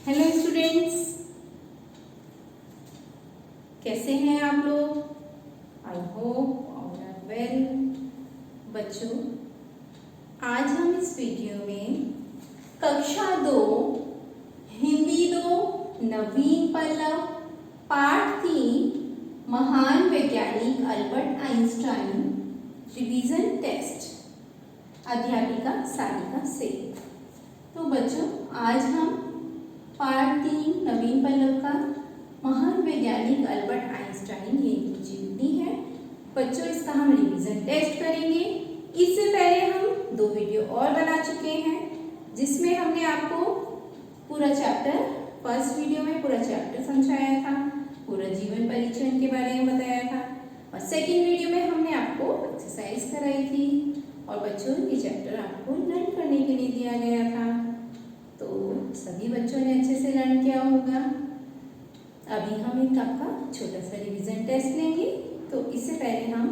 Hello students, कैसे हैं आप लोग? I hope all are well. बच्चों, आज हम इस वीडियो में कक्षा 2 हिंदी 2 नवीन पल्लव पाठ 3 महान वैज्ञानिक अल्बर्ट आइंस्टाइन रिवीजन टेस्ट अध्यापिका सारिका से। तो बच्चों, आज हम पाठ 3 नवीन पल्लव का महान वैज्ञानिक अल्बर्ट आइंस्टाइन ये जीवनी है। बच्चों, इसका हम रिवीजन टेस्ट करेंगे। इससे पहले हम 2 वीडियो और बना चुके हैं, जिसमें हमने आपको पूरा चैप्टर, फर्स्ट वीडियो में पूरा चैप्टर समझाया था, पूरा जीवन परिचय के बारे में बताया था, और सेकेंड वीडियो में हमने आपको एक्सरसाइज कराई थी। और बच्चों, ये चैप्टर आपको लर्न करने के लिए दिया गया था, तो सभी बच्चों ने अच्छे से लर्न किया होगा। अभी हम एक आपका छोटा सा रिवीजन टेस्ट लेंगे। तो इससे पहले हम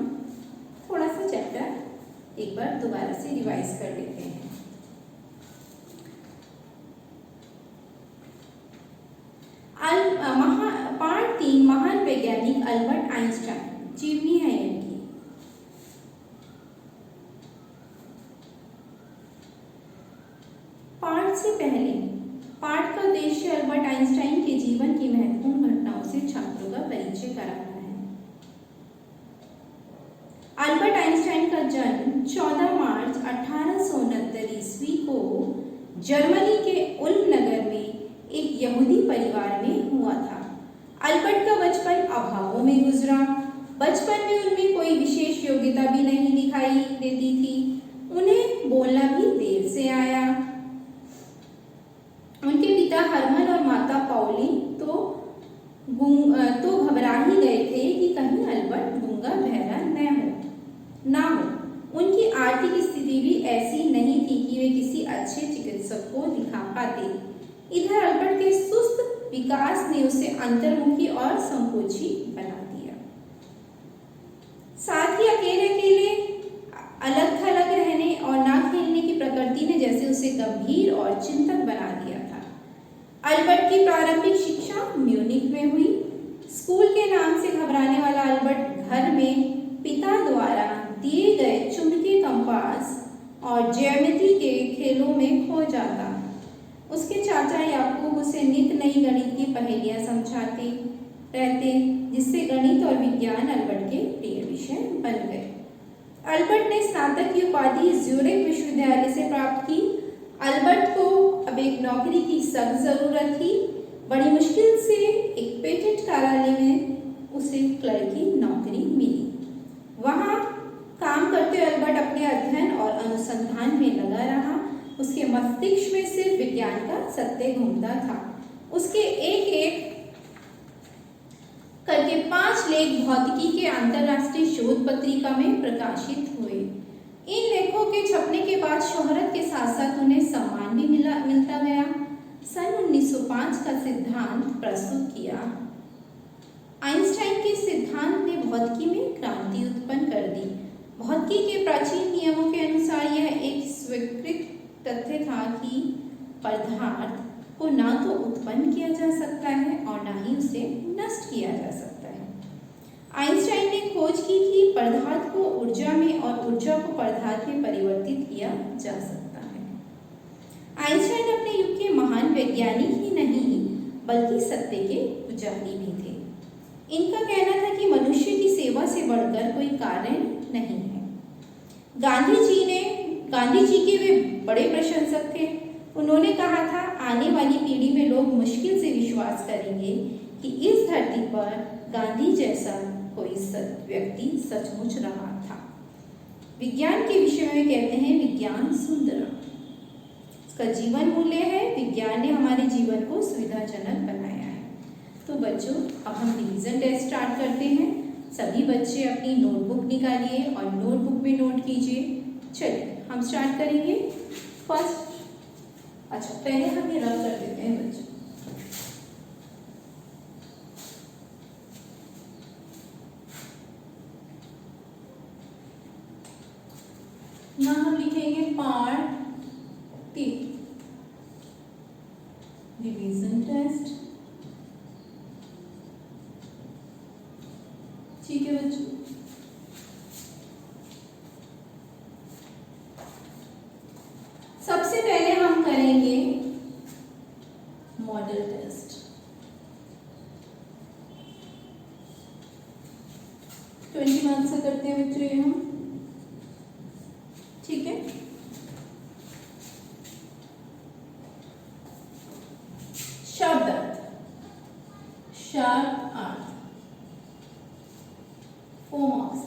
थोड़ा सा चैप्टर एक बार दोबारा से रिवाइज कर लेते हैं। पार्ट 3 महान वैज्ञानिक अल्बर्ट आइंस्टाइन जीवनी है इनकी। पाठ से पहले पाठ का उद्देश्य अल्बर्ट आइंस्टाइन के जीवन की महत्वपूर्ण घटनाओं से छात्रों का परिचय कराना है। अल्बर्ट आइंस्टाइन का जन्म 14 मार्च 1869 ईस्वी को जर्मनी के उल्म नगर में एक यहूदी परिवार में हुआ था। अल्बर्ट का बचपन अभावों में गुजरा। बचपन में उनमें कोई विशेष योग्यता भी नहीं दिखाई देती थी। उन्हें बोलना भी देर से आया। उनके पिता हरमन और माता पॉलिन तो घबरा ही गए थे कि कहीं अल्बर्ट गूंगा बहरा ना हो। उनकी आर्थिक स्थिति भी ऐसी नहीं थी कि वे किसी अच्छे चिकित्सक को दिखा पाते। इधर अल्बर्ट के सुस्त विकास ने उसे अंतर्मुखी और संकोची बना दिया। साथ ही अकेले अलग थलग रहने और ना खेलने की प्रकृति ने जैसे उसे गंभीर और चिंतक बना दिया था। अल्बर्ट की प्रारंभिक शिक्षा म्यूनिख में हुई। स्कूल के नाम से घबराने वाला अल्बर्ट घर में पिता द्वारा दिए गए चुंबकीय कंपास और ज्यामिति के खेलों में खो जाता। उसके चाचा याकूब उसे नित नई गणित की पहेलियां समझाते रहते, जिससे गणित और विज्ञान अल्बर्ट के प्रिय विषय बन गए। अल्बर्ट ने स्नातक की उपाधि ज्यूरिख विश्वविद्यालय से प्राप्त की। अल्बर्ट को अब एक नौकरी की सख्त जरूरत थी। बड़ी मुश्किल से एक पेटेंट कार्यालय में उसे क्लर्क की नौकरी मिली। वहां काम करते हुए अल्बर्ट अपने अध्ययन और अनुसंधान में लगा रहा। उसके मस्तिष्क में सिर्फ विज्ञान का सत्य घूमता था। उसके एक करके 5 लेख भौतिकी के अंतरराष्ट्रीय शोध पत्रिका में प्रकाशित हुए। इन लेखों के छपने के बाद शोहरत के साथ साथ उन्हें सम्मान भी मिलता गया। सन 1905 का सिद्धांत प्रस्तुत किया। आइंस्टाइन के सिद्धांत ने भौतिकी में क्रांति उत्पन्न कर दी। भौतिकी के प्राचीन नियमों के अनुसार यह एक स्वीकृत तथ्य था कि पदार्थ को ना तो उत्पन्न किया जा सकता है और ना ही उसे नष्ट किया जा सकता है। आइंस्टाइन ने खोज की कि पदार्थ को ऊर्जा में और ऊर्जा को पदार्थ में परिवर्तित किया जा सकता है। आइंस्टाइन अपने युग के महान वैज्ञानिक ही नहीं बल्कि सत्य के पुजारी भी थे। इनका कहना था कि मनुष्य की सेवा से बढ़कर कोई कार्य नहीं है। गांधी जी के वे बड़े प्रशंसक थे। उन्होंने कहा था, आने वाली पीढ़ी में लोग मुश्किल से विश्वास करेंगे कि इस धरती पर गांधी जैसा कोई व्यक्ति सचमुच रहा था। विज्ञान के विषय में कहते हैं, विज्ञान सुंदर, इसका जीवन मूल्य है। विज्ञान ने हमारे जीवन को सुविधाजनक बनाया है। तो बच्चों, अब हम रिवीजन टेस्ट स्टार्ट करते हैं। सभी बच्चे अपनी नोटबुक निकालिए और नोटबुक में नोट कीजिए। चलिए हम स्टार्ट करेंगे। पहले हम ये रब कर देते हैं बच्चों। ना हम लिखेंगे पार्ट 3। Revision test. ठीक है बच्चों, सबसे पहले हम करेंगे मॉडल टेस्ट। 20 मार्क्स का करते हैं बच्चों ये हम। ठीक है, शब्द अर्थ, शब्द अर्थ 4 मार्क्स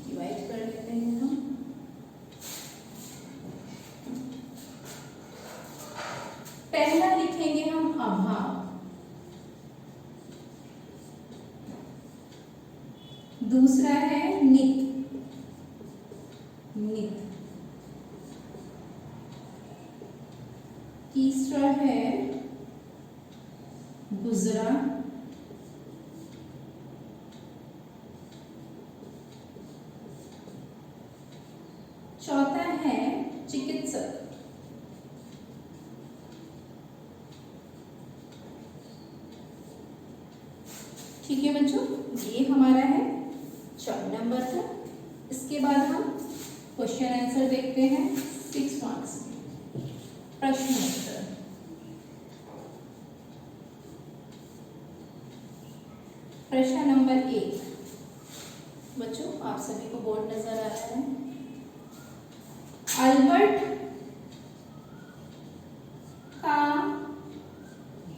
डिवाइड कर लेते हैं हम। पहला लिखेंगे हम अभाव, दूसरा है नित, नित, तीसरा है गुजरा, चौथा है चिकित्सक, ठीक है बच्चों, ये हमारा है 4 नंबर का। इसके बाद हम क्वेश्चन आंसर देखते हैं 6 मार्क्स में। प्रश्न उत्तर, प्रश्न नंबर 1 बच्चों, आप सभी को बोर्ड नजर आ रहा है। अल्बर्ट का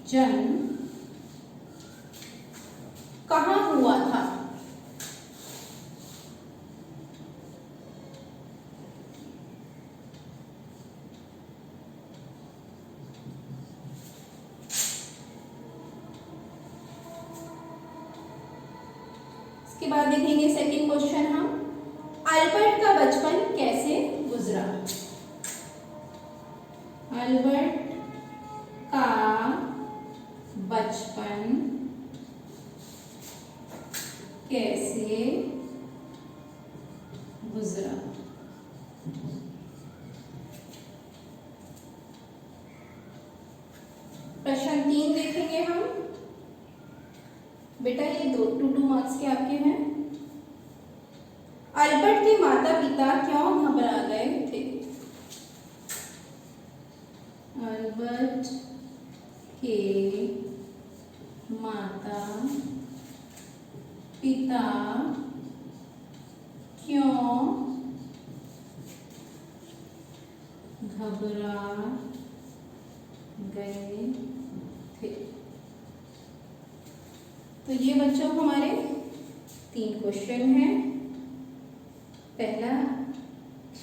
जन्म कहाँ हुआ था? इसके बाद देखेंगे सेकंड क्वेश्चन हम, अल्बर्ट का बचपन कैसे गुजरा? अल्बर्ट का बचपन कैसे गुजरा? प्रश्न 3 देखेंगे हम। बेटा ये 2 मार्क्स के आपके हैं। अल्बर्ट के माता पिता क्यों घबरा गए थे? अल्बर्ट के माता पिता क्यों घबरा गए थे? तो ये बच्चों हमारे 3 क्वेश्चन हैं। पहला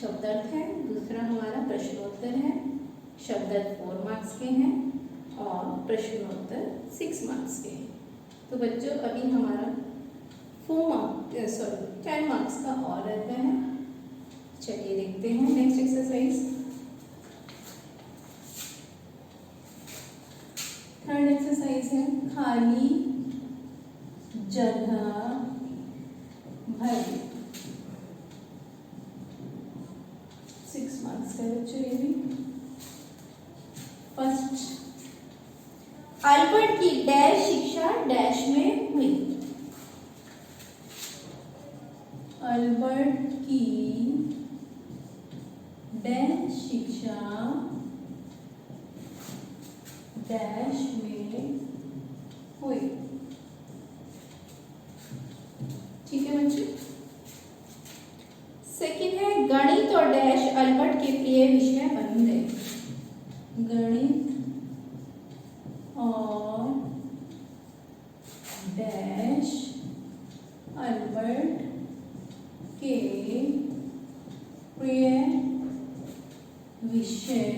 शब्दार्थ है, दूसरा हमारा प्रश्नोत्तर है। शब्दार्थ 4 मार्क्स के हैं और प्रश्नोत्तर 6 मार्क्स के हैं। तो बच्चों अभी हमारा 10 मार्क्स का और रहता है। चलिए देखते हैं नेक्स्ट एक्सरसाइज। थर्ड एक्सरसाइज है खाली जगह भरी। 6 मार्क्स का बच्चों ये भी। फर्स्ट, अल्बर्ट की डैश शिक्षा डैश में हुई। अल्बर्ट की डैश शिक्षा डैश में हुई। ठीक है बच्चों। सेकंड है गणित और डैश अल्बर्ट के प्रिय विषय बन गए। गणित और डैश अल्बर्ट के प्रिय विषय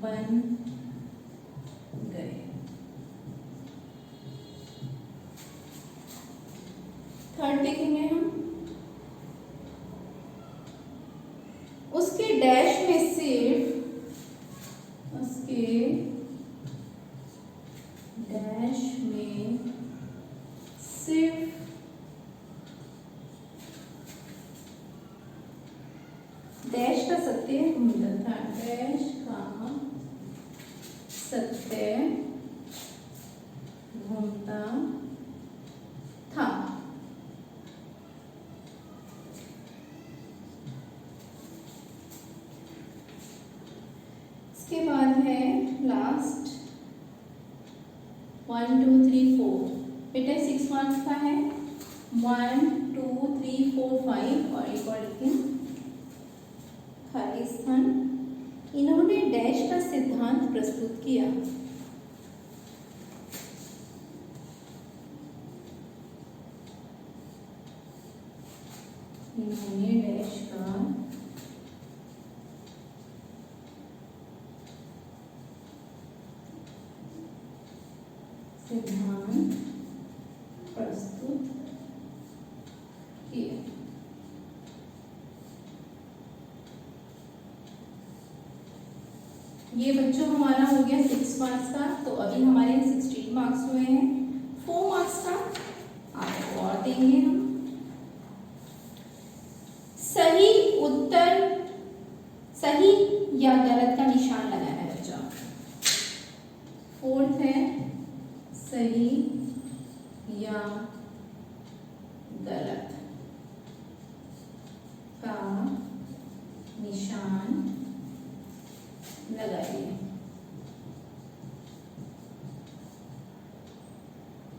बन गए। थर्ड देखेंगे हम, उसके डैश में सिर्फ डैश का सत्य मिला था। डैश है लास्ट 1 2 3 4 बेटा 6 मार्क्स का है 1 2 3 4 5 और एक और लिखें खाली स्थान। इन्होंने डैश का सिद्धांत प्रस्तुत किया। इन्होंने डैश का सिद्धांत प्रस्तुत किया। ये बच्चों हमारा हो गया 6 मार्क्स का। तो अभी हमारे 16 मार्क्स हुए हैं। 4 मार्क्स का आपको और देंगे हम। सही उत्तर सही या गलत का निशान लगाना है बच्चों। 4th है सही या गलत का निशान लगाइए।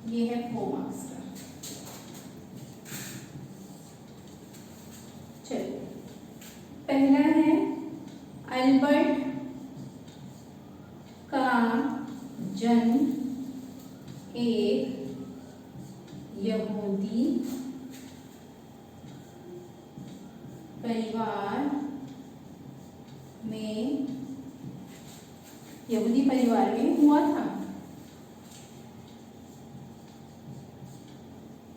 ये है 4 मार्क्स का। चलिए पहला है अल्बर्ट का जन्म एक यहूदी परिवार में हुआ था।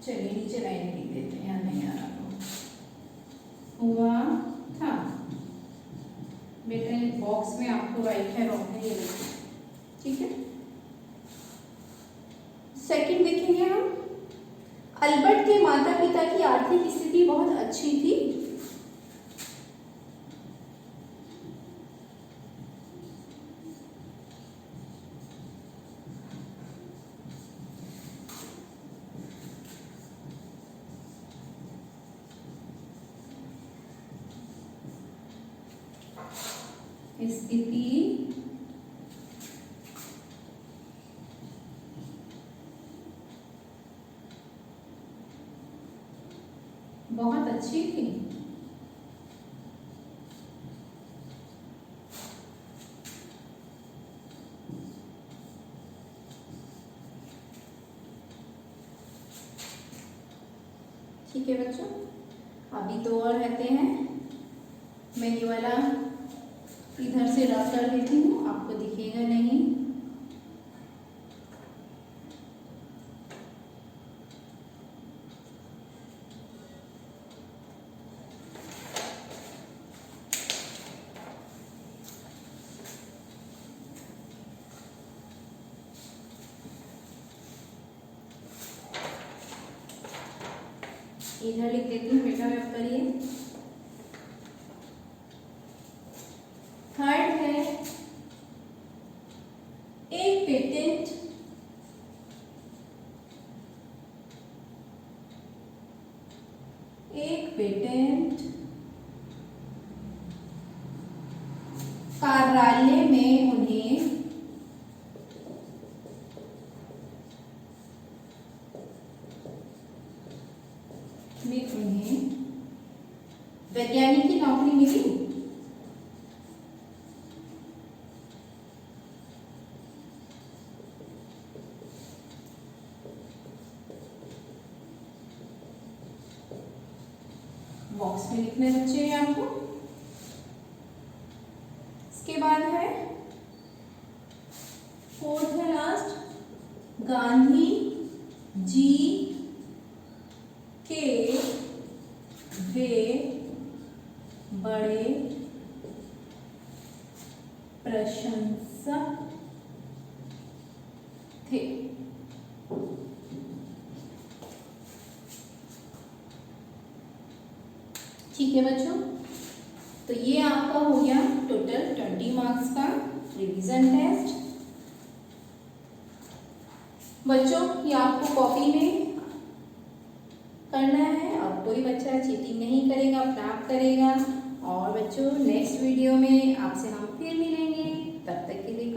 चलिए नीचे लाइन लिख देते हैं, यहाँ नहीं आ रहा तो हुआ था। बेटा बॉक्स में आपको राइट है रॉन्ग है ये लिखना, ठीक है। सेकंड देखेंगे हम, अल्बर्ट के माता पिता की आर्थिक स्थिति बहुत अच्छी थी। स्थिति बहुत अच्छी थी। ठीक है बच्चों, अभी 2 और रहते हैं। मैं ये वाला इधर से रब कर देती हूँ, आपको दिखेगा नहीं। इधर लिख देती हूँ बेटा, रब करिए। थर्ड है एक पेटेंट कार्यालय में उन्हें वैज्ञानिक की नौकरी मिली। बॉक्स में लिखने बच्चे हैं आपको। इसके बाद है 4th है लास्ट, गांधी जी के वे बड़े प्रशंसक थे। ठीक है बच्चों, तो ये आपका हो गया टोटल 20 मार्क्स का रिवीजन टेस्ट। बच्चों ये आपको कॉपी में करना है, अब कोई बच्चा चीटिंग नहीं करेगा, प्राप्त करेगा। और बच्चों नेक्स्ट वीडियो में आपसे हम फिर मिलेंगे। तब तक के लिए